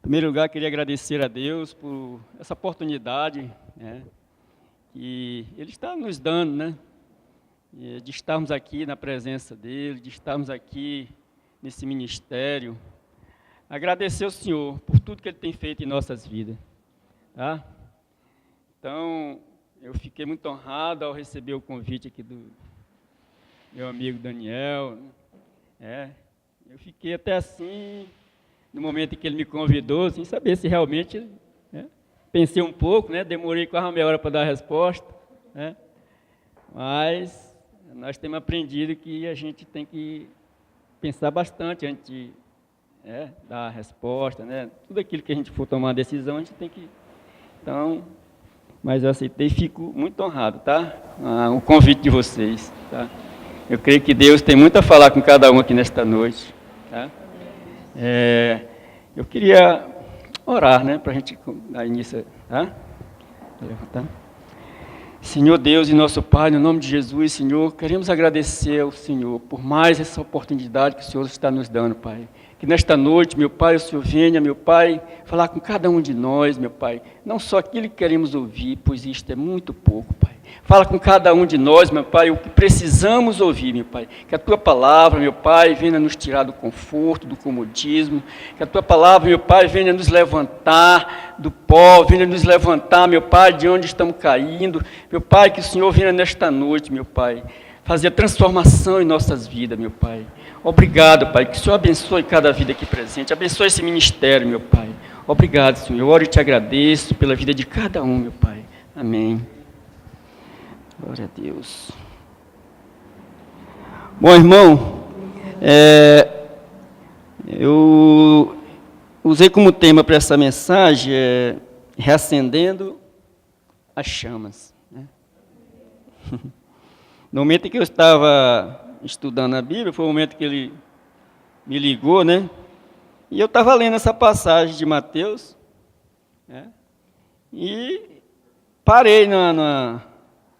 primeiro lugar, queria agradecer a Deus por essa oportunidade, né, que Ele está nos dando, né, de estarmos aqui na presença dEle, de estarmos aqui nesse ministério. Agradecer ao Senhor por tudo que Ele tem feito em nossas vidas, tá? Então, eu fiquei muito honrado ao receber o convite aqui do meu amigo Daniel, né? Eu fiquei até assim, no momento em que ele me convidou, sem saber se realmente, né? Pensei um pouco, né? Demorei quase meia hora para dar a resposta, né? Mas nós temos aprendido que a gente tem que pensar bastante antes de dar a resposta, né? Tudo aquilo que a gente for tomar uma decisão, a gente tem que... Então, mas eu aceitei e fico muito honrado, tá? O convite de vocês, tá? Eu creio que Deus tem muito a falar com cada um aqui nesta noite, tá? Eu queria orar, né? Para a gente dar início, tá? Levantar. Senhor Deus e nosso Pai, no nome de Jesus, Senhor, queremos agradecer ao Senhor por mais essa oportunidade que o Senhor está nos dando, Pai. Que nesta noite, meu Pai, o Senhor venha, meu Pai, falar com cada um de nós, meu Pai. Não só aquilo que queremos ouvir, pois isto é muito pouco, Pai. Fala com cada um de nós, meu Pai, o que precisamos ouvir, meu Pai. Que a Tua palavra, meu Pai, venha nos tirar do conforto, do comodismo. Que a Tua palavra, meu Pai, venha nos levantar do pó, venha nos levantar, meu Pai, de onde estamos caindo. Meu Pai, que o Senhor venha nesta noite, meu Pai, fazer a transformação em nossas vidas, meu Pai. Obrigado, Pai, que o Senhor abençoe cada vida aqui presente, abençoe esse ministério, meu Pai. Obrigado, Senhor. Eu oro e te agradeço pela vida de cada um, meu Pai. Amém. Glória a Deus. Bom, irmão, eu usei como tema para essa mensagem reacendendo as chamas. Né? No momento em que eu estava estudando a Bíblia, foi o momento que ele me ligou, né? E eu estava lendo essa passagem de Mateus, né? E parei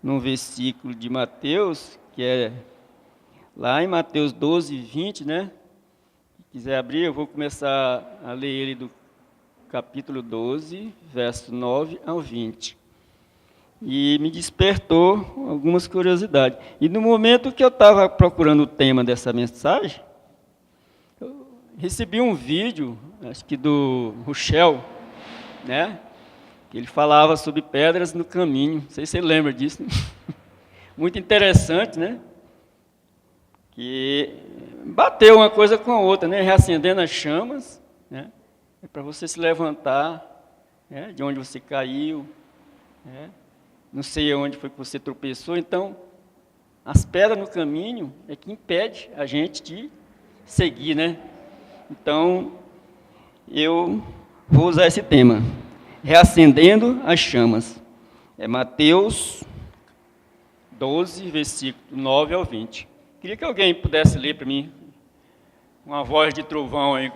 num versículo de Mateus, que é lá em Mateus 12, 20, né? Se quiser abrir, eu vou começar a ler ele do capítulo 12, verso 9 ao 20. E me despertou algumas curiosidades. E no momento que eu estava procurando o tema dessa mensagem, eu recebi um vídeo, acho que do Rochelle, né? Que ele falava sobre pedras no caminho. Não sei se você lembra disso. Né? Muito interessante, né? Que bateu uma coisa com a outra, né? Reacendendo as chamas, né? É para você se levantar, né? De onde você caiu, né? Não sei onde foi que você tropeçou. Então, as pedras no caminho é que impede a gente de seguir, né? Então, eu vou usar esse tema, reacendendo as chamas. É Mateus 12, versículo 9 ao 20. Queria que alguém pudesse ler para mim, uma voz de trovão aí.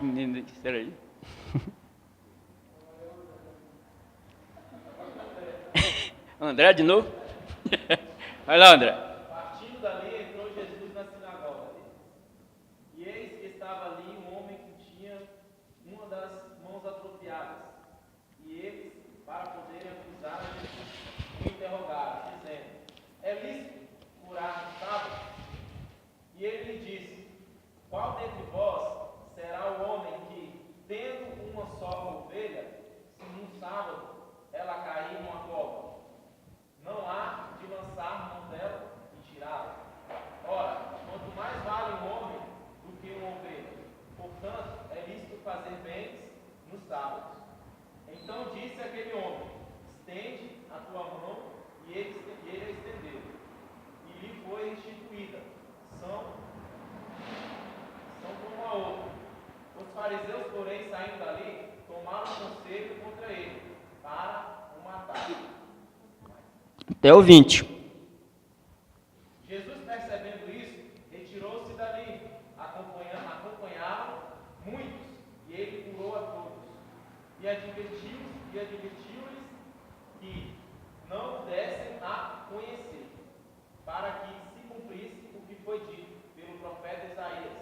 Peraí. André, de novo? Vai lá, André. Partindo dali, entrou Jesus na sinagoga. E eis que estava ali um homem que tinha uma das mãos atrofiadas. E eles, para poderem acusar, o interrogaram, dizendo: é lícito curar no sábado? E ele lhe disse: qual dentre vós será o homem que, tendo uma só ovelha, se no sábado ela cair em uma cova, não há de lançar mão dela e tirá-la? Ora, quanto mais vale um homem do que uma ovelha. Portanto, é lícito fazer bens nos sábados. Então disse aquele homem: estende a tua mão, e ele a estendeu, e lhe foi restituída, são como a outra. Os fariseus, porém, saindo dali, tomaram conselho contra ele, para o matar. Até o 20. Jesus, percebendo isso, retirou-se dali, acompanharam muitos, e ele curou a todos. E advertiu-lhes que não o dessem a conhecer, para que se cumprisse o que foi dito pelo profeta Isaías: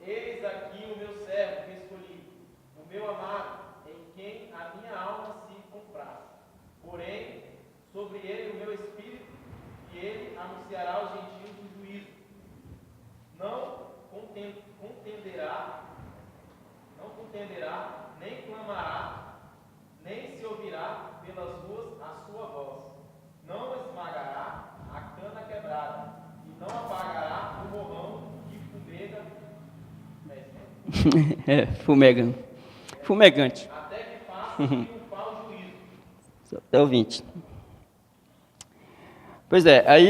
eis aqui o meu servo que escolhi, o meu amado, nem clamará, nem se ouvirá pelas ruas a sua voz. Não esmagará a cana quebrada, e não apagará o borrão que fumega. Fumegante. Até que faça triunfar o juízo. Até o 20. Pois é, aí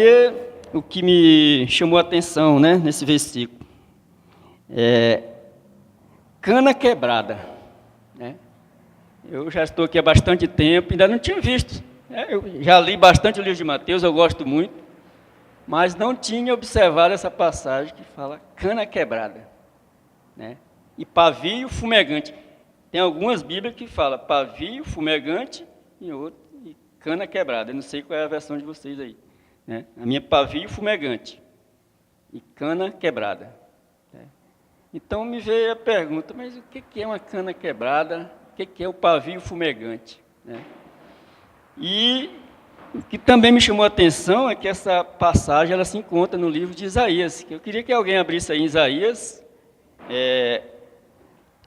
o que me chamou a atenção, né, nesse versículo é cana quebrada, né? Eu já estou aqui há bastante tempo, ainda não tinha visto. Eu já li bastante o livro de Mateus, eu gosto muito, mas não tinha observado essa passagem que fala cana quebrada, né? E pavio fumegante. Tem algumas Bíblias que falam pavio fumegante e outras e cana quebrada. Eu não sei qual é a versão de vocês aí, né? A minha pavio fumegante e cana quebrada. Né? Então me veio a pergunta, mas o que é uma cana quebrada? O que é o pavio fumegante? Né? E o que também me chamou a atenção é que essa passagem ela se encontra no livro de Isaías. Eu queria que alguém abrisse aí em Isaías,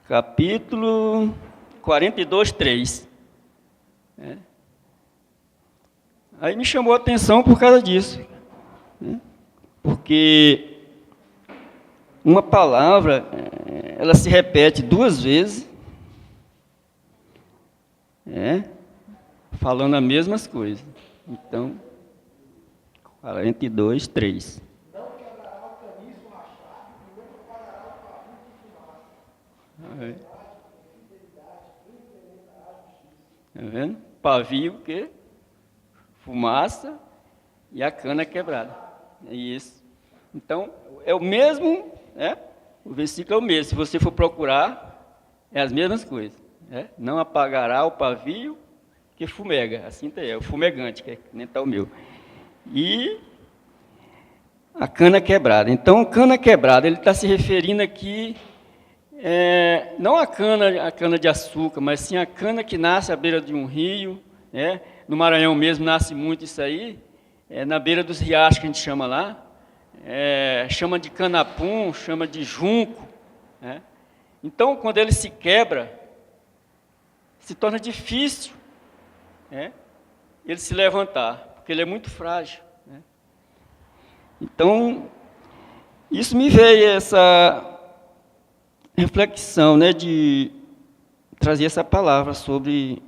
capítulo 42, 3. Né? Aí me chamou a atenção por causa disso. Né? Porque uma palavra, ela se repete 2 vezes, falando as mesmas coisas. Então, 42, 3. Não quebrará o caniço rachado e não apagará o pavio de fumaça. Tá vendo? Pavio, o quê? Fumaça e a cana quebrada. É isso. Então, é o mesmo, o versículo é o mesmo. Se você for procurar, é as mesmas coisas. Não apagará o pavio que fumega. Assim é o fumegante, que nem está o meu. E a cana quebrada. Então, cana quebrada, ele está se referindo aqui, não a cana de açúcar, mas sim a cana que nasce à beira de um rio. No Maranhão mesmo nasce muito isso aí, na beira dos riachos que a gente chama lá. Chama de canapum, chama de junco. Então, quando ele se quebra, se torna difícil ele se levantar, porque ele é muito frágil. Então, isso me veio essa reflexão, de trazer essa palavra sobre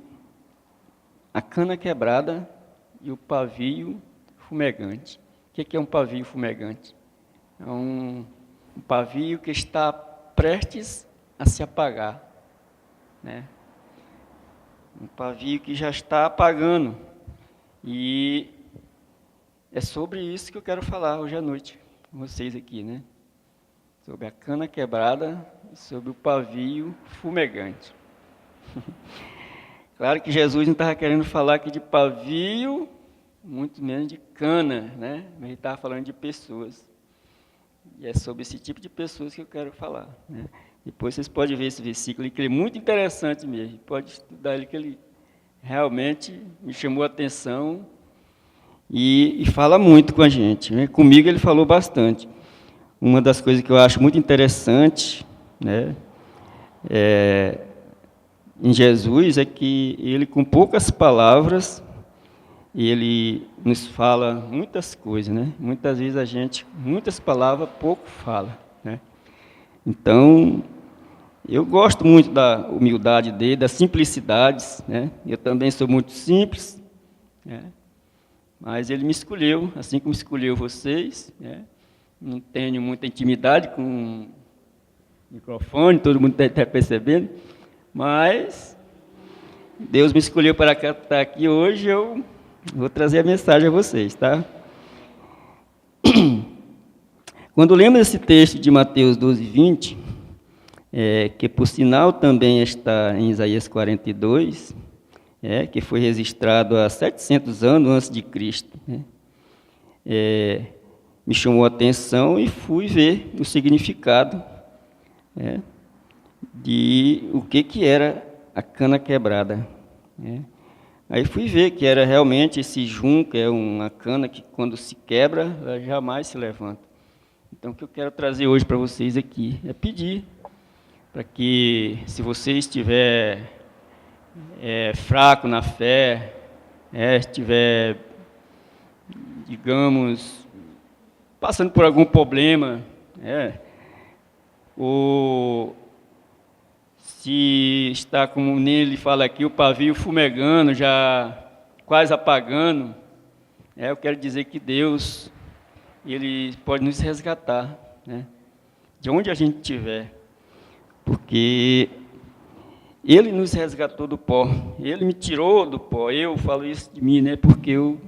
a cana quebrada e o pavio fumegante. O que é um pavio fumegante? É um pavio que está prestes a se apagar, um pavio que já está apagando. E é sobre isso que eu quero falar hoje à noite com vocês aqui, sobre a cana quebrada e sobre o pavio fumegante. Claro que Jesus não estava querendo falar aqui de pavio, muito menos de cana, mas ele estava falando de pessoas. E é sobre esse tipo de pessoas que eu quero falar. Depois vocês podem ver esse versículo ali, que ele é muito interessante mesmo. Pode estudar ele, que ele realmente me chamou a atenção e fala muito com a gente. Comigo ele falou bastante. Uma das coisas que eu acho muito interessante, em Jesus é que ele, com poucas palavras, ele nos fala muitas coisas, Muitas vezes a gente, muitas palavras, pouco fala, Então, eu gosto muito da humildade dele, das simplicidades, Eu também sou muito simples, mas ele me escolheu, assim como escolheu vocês, Não tenho muita intimidade com o microfone, todo mundo está percebendo, mas Deus me escolheu para estar aqui hoje, eu vou trazer a mensagem a vocês, tá? Quando lemos esse texto de Mateus 12, 20, que por sinal também está em Isaías 42, que foi registrado há 700 anos antes de Cristo, me chamou a atenção e fui ver o significado de o que era a cana quebrada. Aí fui ver que era realmente esse junco, é uma cana que quando se quebra, ela jamais se levanta. Então, o que eu quero trazer hoje para vocês aqui é pedir para que, se você estiver fraco na fé, estiver, digamos, passando por algum problema, ou se está, como nele fala aqui, o pavio fumegando, já quase apagando, eu quero dizer que Deus, Ele pode nos resgatar, de onde a gente estiver, porque Ele nos resgatou do pó, Ele me tirou do pó. Eu falo isso de mim, porque eu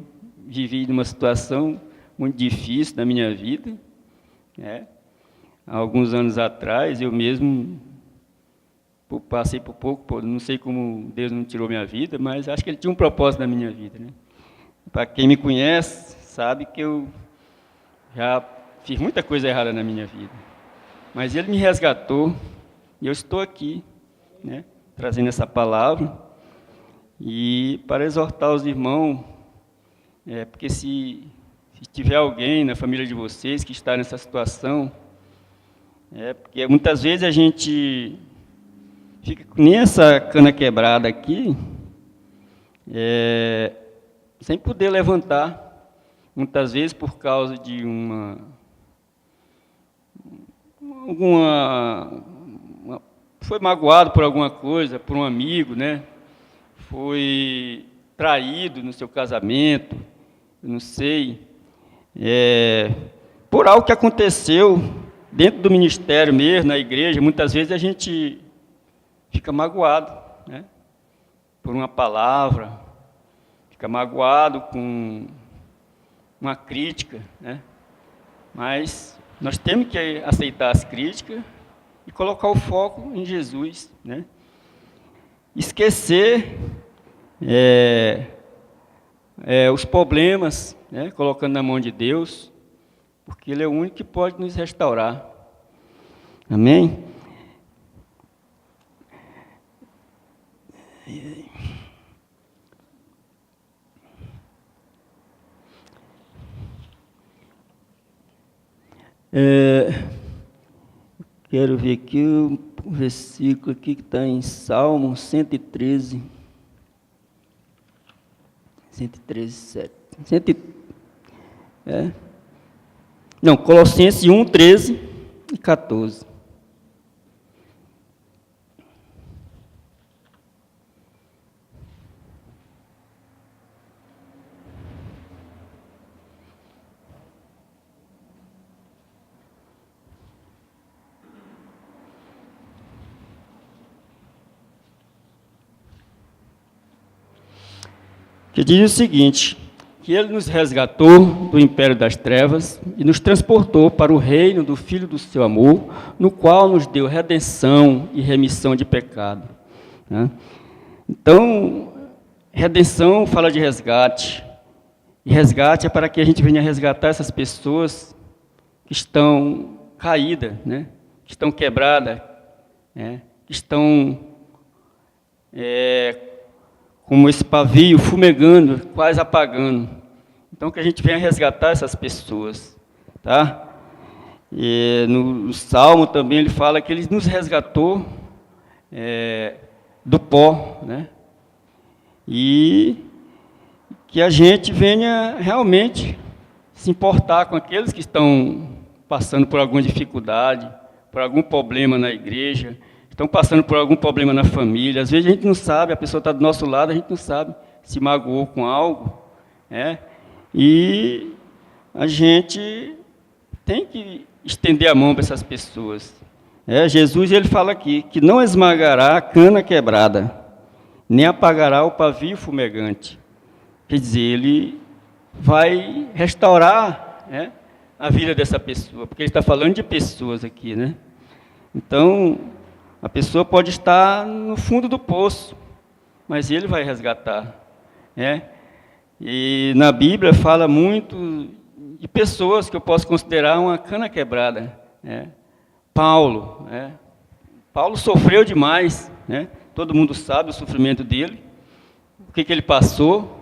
vivi numa situação muito difícil na minha vida, há alguns anos atrás, eu mesmo passei por pouco, não sei como Deus não tirou minha vida, mas acho que Ele tinha um propósito na minha vida, Para quem me conhece, sabe que eu já fiz muita coisa errada na minha vida, mas Ele me resgatou, e eu estou aqui, trazendo essa palavra, e para exortar os irmãos, porque se tiver alguém na família de vocês que está nessa situação, porque muitas vezes a gente fica nem essa cana quebrada aqui, sem poder levantar, muitas vezes por causa de foi magoado por alguma coisa, por um amigo, foi traído no seu casamento, eu não sei, por algo que aconteceu dentro do ministério mesmo, na igreja. Muitas vezes a gente fica magoado, por uma palavra, fica magoado com uma crítica, mas nós temos que aceitar as críticas e colocar o foco em Jesus, Esquecer os problemas, colocando na mão de Deus, porque Ele é o único que pode nos restaurar. Amém? Quero ver aqui o versículo aqui que está em Salmo 113. 7. Não, Colossenses 1, 13 e 14. Que diz o seguinte: que Ele nos resgatou do império das trevas e nos transportou para o reino do Filho do seu amor, no qual nos deu redenção e remissão de pecado. Então, redenção fala de resgate, e resgate é para que a gente venha resgatar essas pessoas que estão caídas, que estão quebradas, que estão como esse pavio fumegando, quase apagando. Então, que a gente venha resgatar essas pessoas, tá? E no Salmo também ele fala que Ele nos resgatou do pó, E que a gente venha realmente se importar com aqueles que estão passando por alguma dificuldade, por algum problema na igreja, estão passando por algum problema na família. Às vezes a gente não sabe, a pessoa está do nosso lado, a gente não sabe se magoou com algo, e a gente tem que estender a mão para essas pessoas. Jesus ele fala aqui que não esmagará a cana quebrada, nem apagará o pavio fumegante. Quer dizer, Ele vai restaurar a vida dessa pessoa, porque Ele está falando de pessoas aqui, Então, a pessoa pode estar no fundo do poço, mas Ele vai resgatar, E na Bíblia fala muito de pessoas que eu posso considerar uma cana quebrada, Paulo, Paulo sofreu demais, Todo mundo sabe o sofrimento dele, o que ele passou,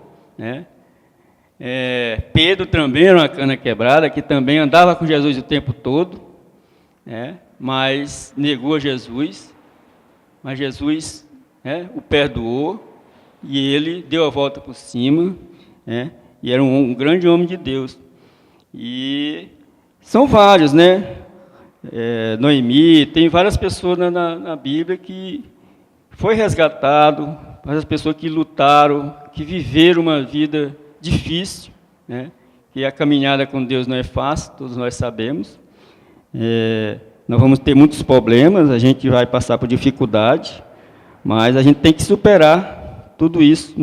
Pedro também era uma cana quebrada, que também andava com Jesus o tempo todo, mas negou Jesus, mas Jesus, o perdoou, e ele deu a volta por cima, e era um grande homem de Deus. E são vários, Noemi, tem várias pessoas na Bíblia que foi resgatado, várias pessoas que lutaram, que viveram uma vida difícil, que a caminhada com Deus não é fácil, todos nós sabemos. Nós vamos ter muitos problemas, a gente vai passar por dificuldade, mas a gente tem que superar tudo isso,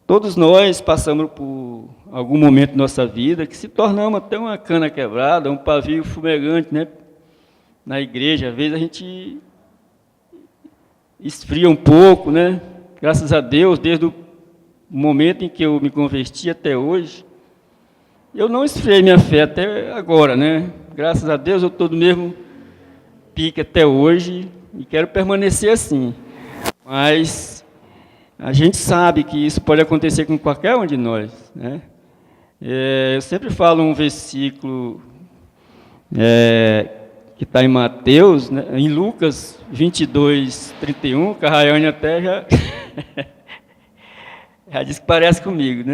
Todos nós passamos por algum momento da nossa vida que se tornamos até uma cana quebrada, um pavio fumegante, na igreja. Às vezes a gente esfria um pouco, Graças a Deus, desde o momento em que eu me converti até hoje, eu não esfriei minha fé até agora, Graças a Deus eu estou do mesmo pique até hoje e quero permanecer assim. Mas a gente sabe que isso pode acontecer com qualquer um de nós, eu sempre falo um versículo que está em Mateus, em Lucas 22, 31, que a Rayane até já, já disse que parece comigo,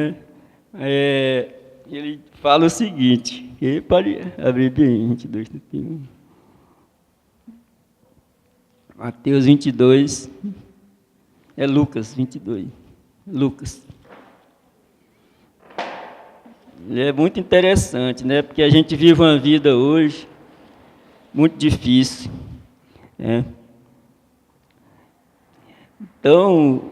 ele fala o seguinte, ele pode abrir bem, 22, 31. Mateus 22, Lucas 22, Lucas. É muito interessante, porque a gente vive uma vida hoje muito difícil, Então,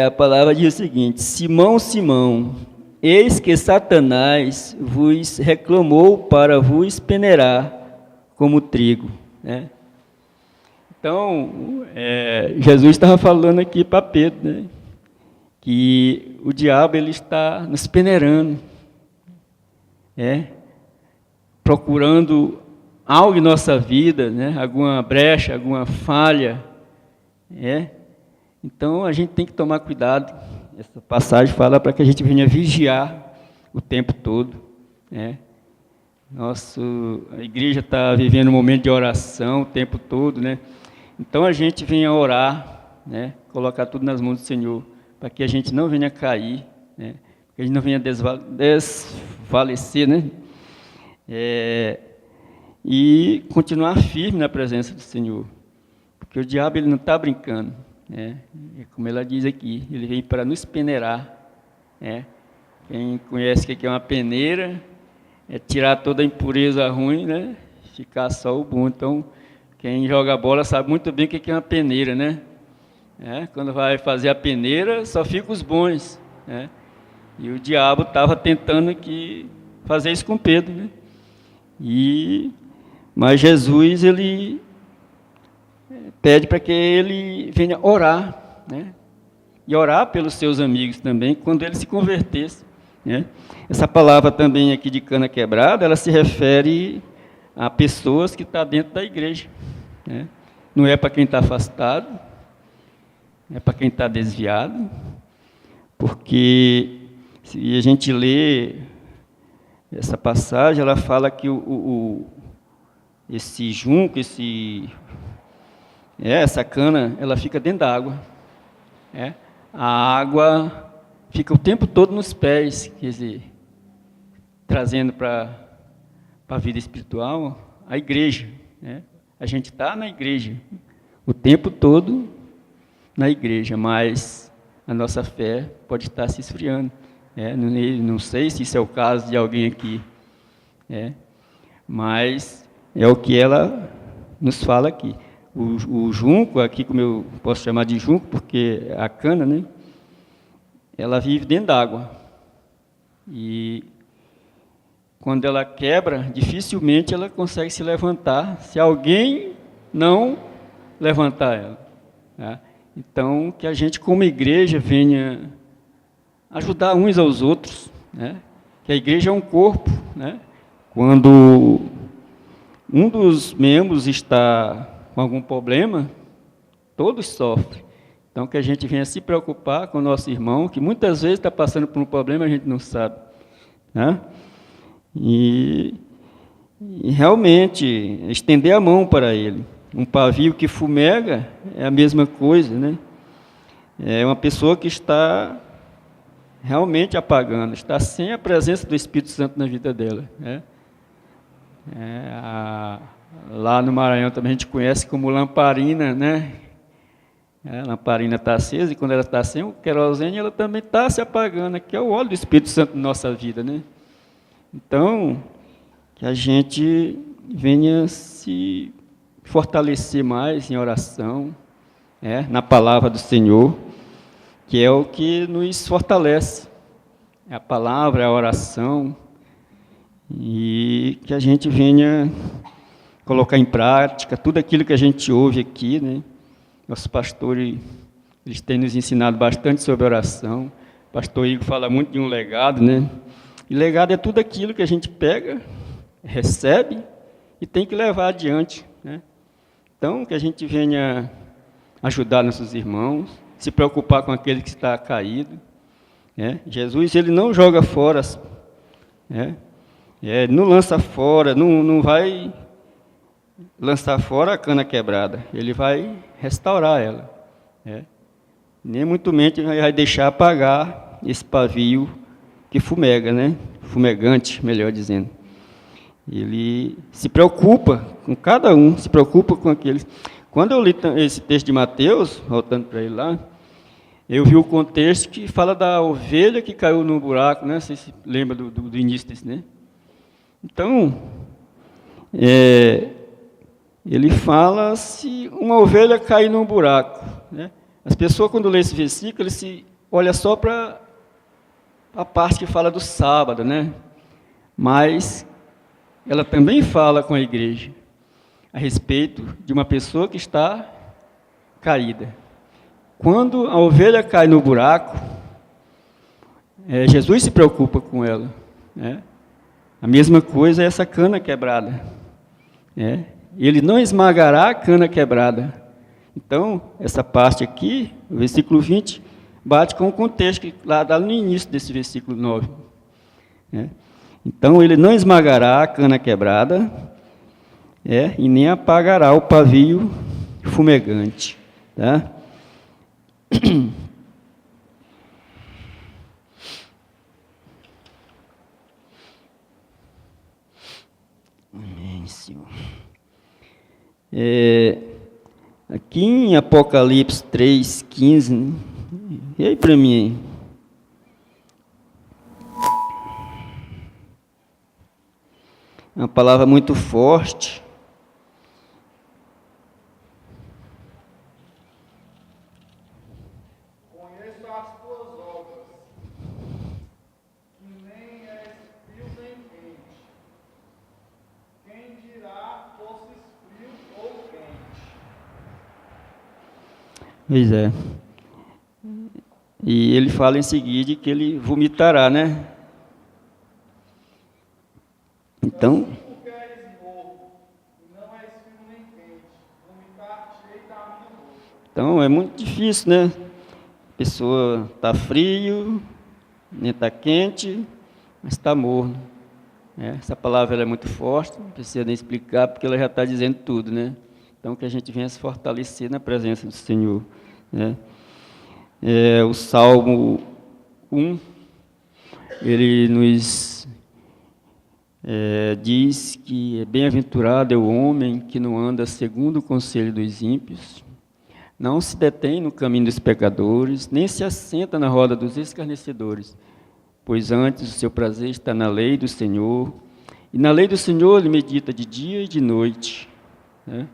a palavra diz o seguinte: Simão, Simão, eis que Satanás vos reclamou para vos peneirar como trigo, Então, Jesus estava falando aqui para Pedro, que o diabo ele está nos peneirando, procurando algo em nossa vida, alguma brecha, alguma falha, Então, a gente tem que tomar cuidado. Essa passagem fala para que a gente venha vigiar o tempo todo, A igreja está vivendo um momento de oração o tempo todo, Então, a gente venha orar, colocar tudo nas mãos do Senhor, para que a gente não venha cair, que a gente não venha desfalecer, e continuar firme na presença do Senhor, porque o diabo ele não está brincando, como ela diz aqui, ele vem para nos peneirar, Quem conhece o que é uma peneira, é tirar toda a impureza ruim, ficar só o bom. Então, quem joga bola sabe muito bem o que é uma peneira, Quando vai fazer a peneira, só ficam os bons, E o diabo estava tentando fazer isso com Pedro, Mas Jesus, ele pede para que ele venha orar, E orar pelos seus amigos também, quando ele se convertesse, Essa palavra também aqui de cana quebrada, ela se refere a pessoas que estão dentro da igreja, Não é para quem está afastado, é para quem está desviado, porque se a gente lê essa passagem, ela fala que esse junco, essa cana, ela fica dentro da água, A água fica o tempo todo nos pés, quer dizer, trazendo para a vida espiritual a igreja, A gente está na igreja o tempo todo na igreja, mas a nossa fé pode estar se esfriando. Não sei se isso é o caso de alguém aqui, mas é o que ela nos fala aqui. O junco, aqui como eu posso chamar de junco, porque a cana, ela vive dentro d'água. E quando ela quebra, dificilmente ela consegue se levantar, se alguém não levantar ela. Então, que a gente como igreja venha ajudar uns aos outros, Que a igreja é um corpo, Quando um dos membros está com algum problema, todos sofrem. Então, que a gente venha se preocupar com o nosso irmão, que muitas vezes está passando por um problema e a gente não sabe. E e realmente estender a mão para ele. Um pavio que fumega é a mesma coisa, né? É uma pessoa que está realmente apagando, está sem a presença do Espírito Santo na vida dela, né? Lá no Maranhão também a gente conhece como lamparina, né? A lamparina está acesa e quando ela está sem o querosene, ela também está se apagando, que é o óleo do Espírito Santo na nossa vida, né? Então, que a gente venha se fortalecer mais em oração, na palavra do Senhor, que é o que nos fortalece. É a palavra, é a oração, e que a gente venha colocar em prática tudo aquilo que a gente ouve aqui, né? Nossos pastores, eles têm nos ensinado bastante sobre oração. O pastor Igor fala muito de um legado, né? E legado é tudo aquilo que a gente pega, recebe e tem que levar adiante, né? Então, que a gente venha ajudar nossos irmãos, se preocupar com aquele que está caído, né? Jesus, ele não joga fora, né? Não lança fora, não vai lançar fora a cana quebrada, ele vai restaurar ela, né? Nem muito menos vai deixar apagar esse pavio que fumega, né? Fumegante, melhor dizendo. Ele se preocupa com cada um, se preocupa com aqueles. Quando eu li esse texto de Mateus, voltando para ele lá, eu vi o contexto que fala da ovelha que caiu no buraco, né? Você se lembra do início desse, né? Então, ele fala se uma ovelha cair num buraco, né? As pessoas, quando lê esse versículo, eles se olham só para a parte que fala do sábado, né? Mas ela também fala com a igreja a respeito de uma pessoa que está caída. Quando a ovelha cai no buraco, Jesus se preocupa com ela, né? A mesma coisa é essa cana quebrada, né? Ele não esmagará a cana quebrada. Então, essa parte aqui, o versículo 20, bate com o contexto que lá no início desse versículo 9, né? Então, ele não esmagará a cana quebrada, e nem apagará o pavio fumegante, tá? Amém, Senhor. Aqui em Apocalipse 3:15, né? E aí para mim? É uma palavra muito forte. Conheço as tuas obras, que nem és frio nem quente. Quem dirá fosses frio ou quente? Pois é. E ele fala em seguida que ele vomitará, né? Então, Porque és morto, e não és frio nem quente, vomitar-te-ei da minha boca. então é muito difícil, né? A pessoa está frio, nem está quente, mas está morno. Essa palavra ela é muito forte, não precisa nem explicar, porque ela já está dizendo tudo, né? Então, que a gente venha se fortalecer na presença do Senhor, né? O Salmo 1, ele nos diz que é bem-aventurado é o homem que não anda segundo o conselho dos ímpios, não se detém no caminho dos pecadores, nem se assenta na roda dos escarnecedores, pois antes o seu prazer está na lei do Senhor, e na lei do Senhor ele medita de dia e de noite, né?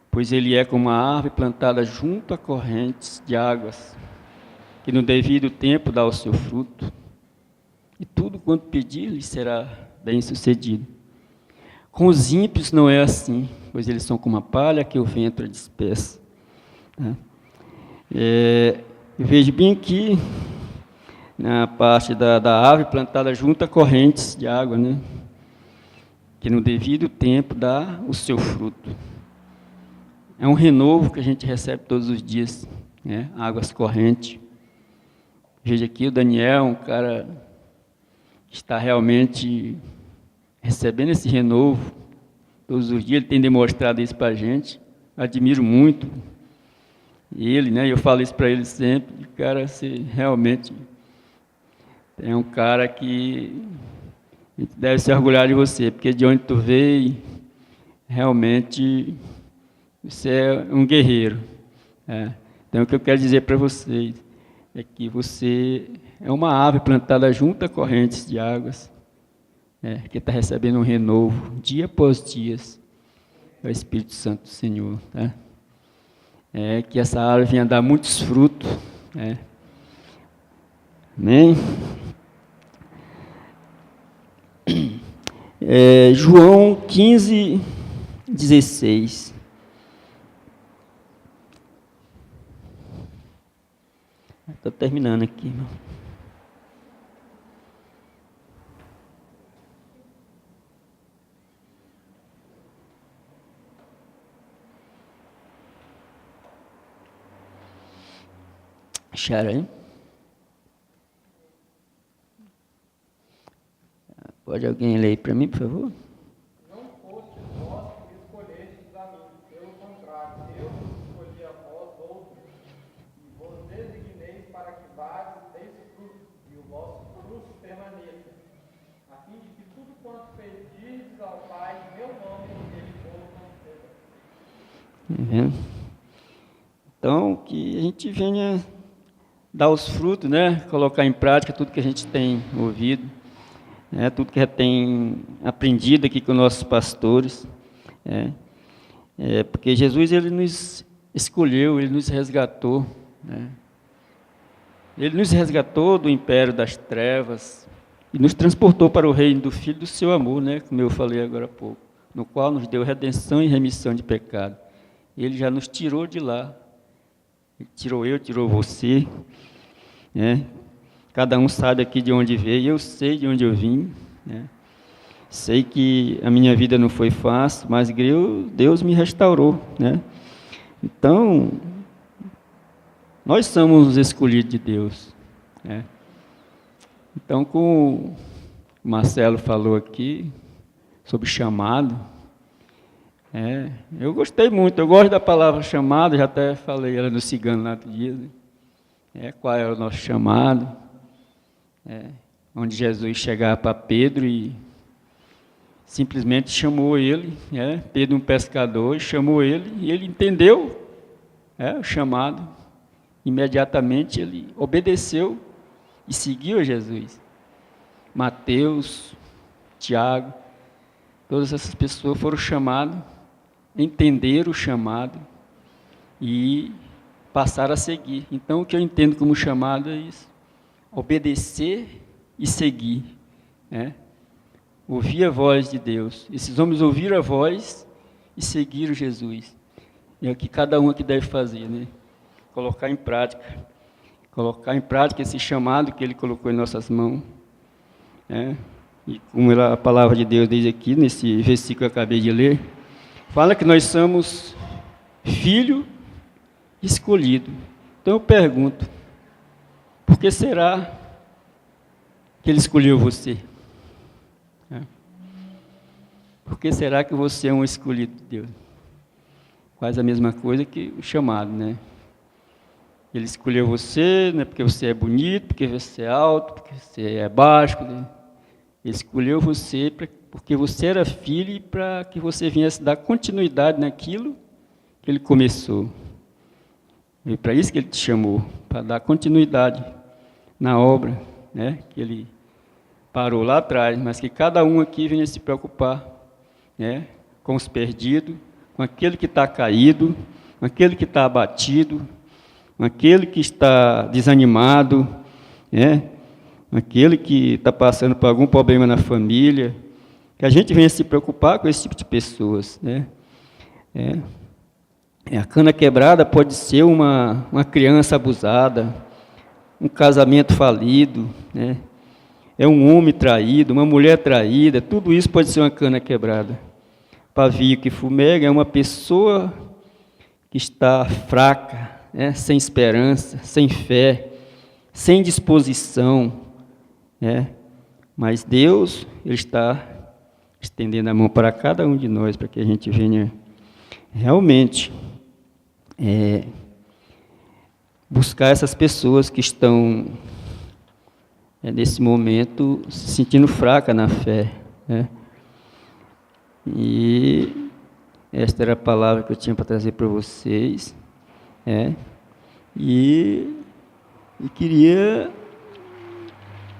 Pois ele é como uma árvore plantada junto a correntes de águas, que no devido tempo dá o seu fruto, e tudo quanto pedir lhe será bem-sucedido. Com os ímpios não é assim, pois eles são como a palha que o vento dispersa, né? Eu vejo bem aqui, na parte da árvore plantada junto a correntes de água, né? Que no devido tempo dá o seu fruto. É um renovo que a gente recebe todos os dias, né? Águas correntes. Veja aqui o Daniel, um cara que está realmente recebendo esse renovo. Todos os dias ele tem demonstrado isso para a gente. Admiro muito ele, né? Eu falo isso para ele sempre. Cara, você realmente é um cara que a gente deve se orgulhar de você, porque de onde tu veio, realmente você é um guerreiro. Então, o que eu quero dizer para vocês é que você é uma árvore plantada junto a correntes de águas, que está recebendo um renovo, dia após dia, é o Espírito Santo do Senhor. Tá? Que essa árvore venha dar muitos frutos. Amém? João 15, 16. Estou terminando aqui, irmão. Acharam aí? Pode alguém ler para mim, por favor? Não foste vós que me escolhestes a mim, pelo contrário, eu vos escolhi a vós outros, e vos designei para que vades deis fruto, e o vosso fruto permaneça, a fim de que tudo quanto pedirdes ao Pai em meu nome, ele vos conceda. Então, que a gente venha dar os frutos, né? Colocar em prática tudo que a gente tem ouvido, tudo que já tem aprendido aqui com nossos pastores, porque Jesus ele nos escolheu, ele nos resgatou, ele nos resgatou do império das trevas e nos transportou para o reino do Filho do seu amor, como eu falei agora há pouco, no qual nos deu redenção e remissão de pecado. Ele já nos tirou de lá, ele tirou eu, tirou você, Cada um sabe aqui de onde veio, eu sei de onde eu vim, Sei que a minha vida não foi fácil, mas Deus me restaurou, Então, nós somos os escolhidos de Deus, Então, como o Marcelo falou aqui sobre chamado, eu gostei muito, eu gosto da palavra chamado, já até falei ela no cigano lá outro dia, qual é o nosso chamado, onde Jesus chegava para Pedro e simplesmente chamou ele, Pedro um pescador, chamou ele e ele entendeu o chamado, imediatamente ele obedeceu e seguiu a Jesus. Mateus, Tiago, todas essas pessoas foram chamadas, entenderam o chamado e passaram a seguir. Então, o que eu entendo como chamado é isso, obedecer e seguir, ouvir a voz de Deus. Esses homens ouviram a voz e seguiram Jesus. É o que cada um aqui deve fazer, colocar em prática esse chamado que Ele colocou em nossas mãos, E como a palavra de Deus diz aqui, nesse versículo que eu acabei de ler, fala que nós somos filho escolhido. Então eu pergunto, por que será que Ele escolheu você? Por que será que você é um escolhido de Deus? Quase a mesma coisa que o chamado, Ele escolheu você, não é porque você é bonito, porque você é alto, porque você é baixo, Ele escolheu você porque você era filho e para que você viesse dar continuidade naquilo que Ele começou. E para isso que Ele te chamou, para dar continuidade na obra, que Ele parou lá atrás, mas que cada um aqui venha se preocupar, com os perdidos, com aquele que está caído, com aquele que está abatido, com aquele que está desanimado, aquele que está passando por algum problema na família, que a gente venha se preocupar com esse tipo de pessoas, A cana quebrada pode ser uma criança abusada, um casamento falido, É um homem traído, uma mulher traída, tudo isso pode ser uma cana quebrada. Pavio que fumega é uma pessoa que está fraca, sem esperança, sem fé, sem disposição, Mas Deus, Ele está estendendo a mão para cada um de nós, para que a gente venha realmente buscar essas pessoas que estão nesse momento se sentindo fraca na fé, né? E esta era a palavra que eu tinha para trazer para vocês, e queria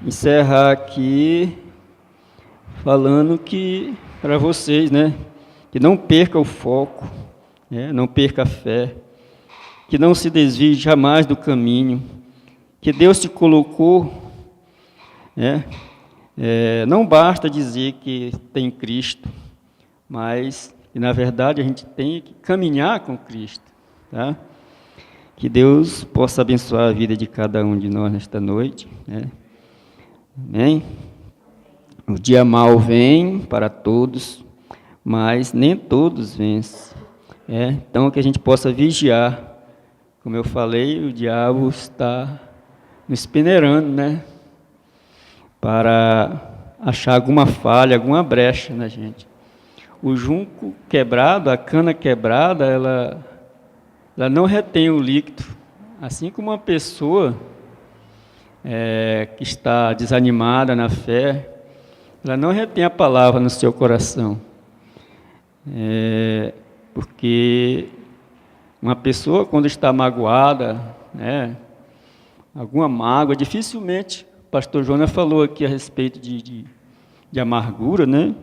encerrar aqui falando que para vocês, né, que não perca o foco, não perca a fé, que não se desvie jamais do caminho, que Deus te colocou, não basta dizer que tem Cristo, mas que na verdade a gente tem que caminhar com Cristo, tá? Que Deus possa abençoar a vida de cada um de nós nesta noite, Amém? O dia mau vem para todos, mas nem todos vencem. Então, que a gente possa vigiar. Como eu falei, o diabo está nos peneirando, né? Para achar alguma falha, alguma brecha na gente. O junco quebrado, a cana quebrada, ela não retém o líquido. Assim como uma pessoa que está desanimada na fé, ela não retém a palavra no seu coração. Porque uma pessoa, quando está magoada, alguma mágoa, dificilmente, o pastor Jonas falou aqui a respeito de amargura, né?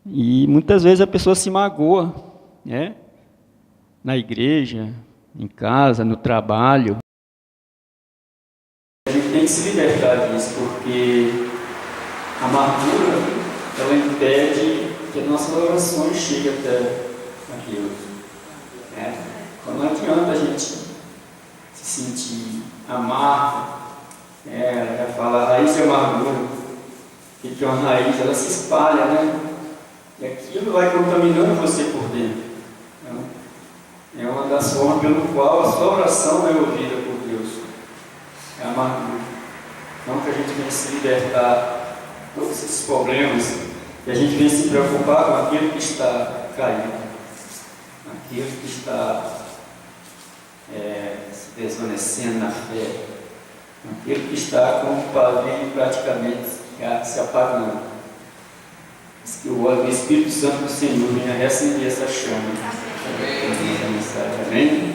E muitas vezes a pessoa se magoa, na igreja, em casa, no trabalho. A gente tem que se libertar disso, porque a amargura, ela impede que as nossas orações cheguem até aquilo. Então não adianta a gente se sentir amargo, ela já fala, raiz de amargura, que é uma raiz, ela se espalha, né? E aquilo vai contaminando você por dentro. Então, é uma das formas pelo qual a sua oração é ouvida por Deus. É a amargura. Então que a gente venha se libertar de todos esses problemas, e a gente venha se preocupar com aquilo que está caído, aquilo que está se desvanecendo na fé, aquilo que está com o pavio praticamente se apagando. Que o Espírito Santo do Senhor venha reacender essa chama. Amém.